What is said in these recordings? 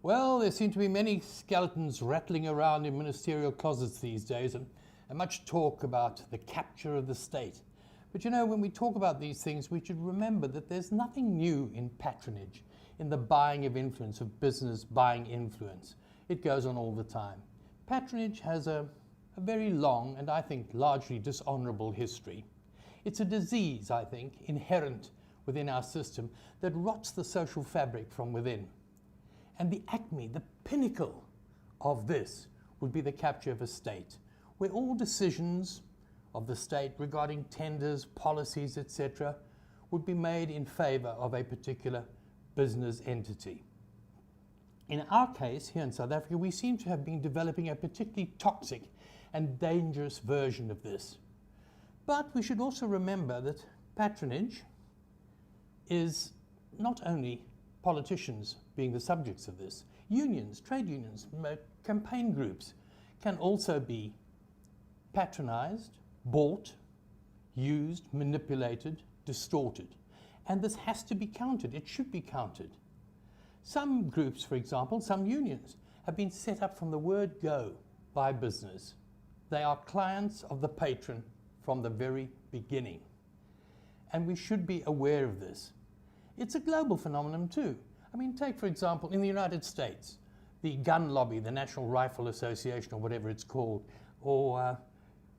Well, there seem to be many skeletons rattling around in ministerial closets these days, and much talk about the capture of the state. But you know, when we talk about these things, we should remember that there's nothing new in patronage, in the buying of influence, of business buying influence. It goes on all the time. Patronage has a very long and I think largely dishonorable history. It's a disease, I think, inherent within our system that rots the social fabric from within. And the acme, the pinnacle of this would be the capture of a state, where all decisions of the state regarding tenders, policies, etc., would be made in favor of a particular business entity. In our case, here in South Africa, we seem to have been developing a particularly toxic and dangerous version of this. But we should also remember that patronage is not only politicians being the subjects of this. Unions, trade unions, campaign groups can also be patronized, bought, used, manipulated, distorted. And this has to be counted. It should be counted. Some groups, for example, some unions, have been set up from the word go by business. They are clients of the patron from the very beginning. And we should be aware of this. It's a global phenomenon too. I mean, take, for example, in the United States, the gun lobby, the National Rifle Association, or whatever it's called, or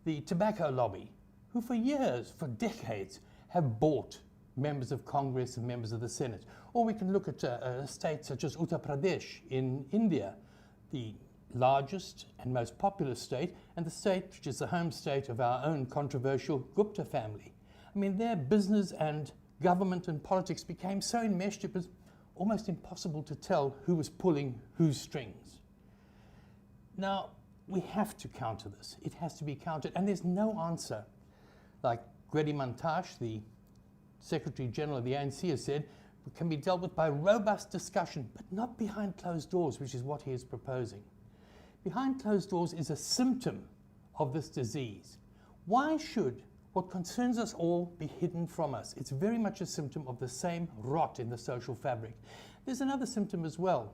the tobacco lobby, who for years, for decades, have bought members of Congress and members of the Senate. Or we can look at a state such as Uttar Pradesh in India, the largest and most populous state, and the state which is the home state of our own controversial Gupta family. I mean, their business and government and politics became so enmeshed it was almost impossible to tell who was pulling whose strings. Now, we have to counter this. It has to be countered, and there's no answer. Like Gwede Mantashe, the Secretary General of the ANC, has said, it can be dealt with by robust discussion, but not behind closed doors, which is what he is proposing. Behind closed doors is a symptom of this disease. Why should what concerns us all be hidden from us? It's very much a symptom of the same rot in the social fabric. There's another symptom as well,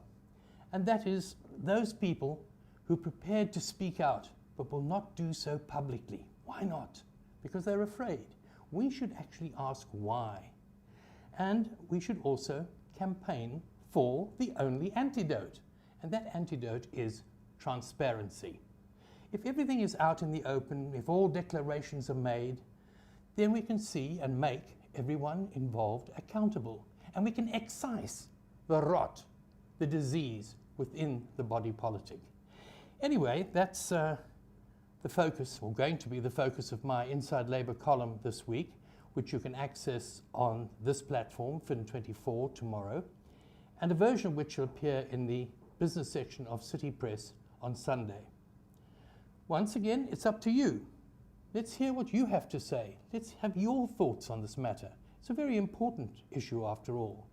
and that is those people who are prepared to speak out but will not do so publicly. Why not? Because they're afraid. We should actually ask why. And we should also campaign for the only antidote, and that antidote is transparency. If everything is out in the open, if all declarations are made, then we can see and make everyone involved accountable. And we can excise the rot, the disease within the body politic. Anyway, that's the focus, or going to be the focus of my Inside Labour column this week, which you can access on this platform, Fin24, tomorrow, and a version of which will appear in the business section of City Press on Sunday. Once again, it's up to you. Let's hear what you have to say. Let's have your thoughts on this matter. It's a very important issue after all.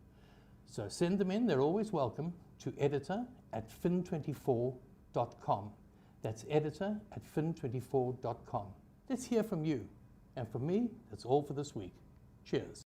So send them in, they're always welcome, to editor@fin24.com. That's editor@fin24.com. Let's hear from you. And from me, that's all for this week. Cheers.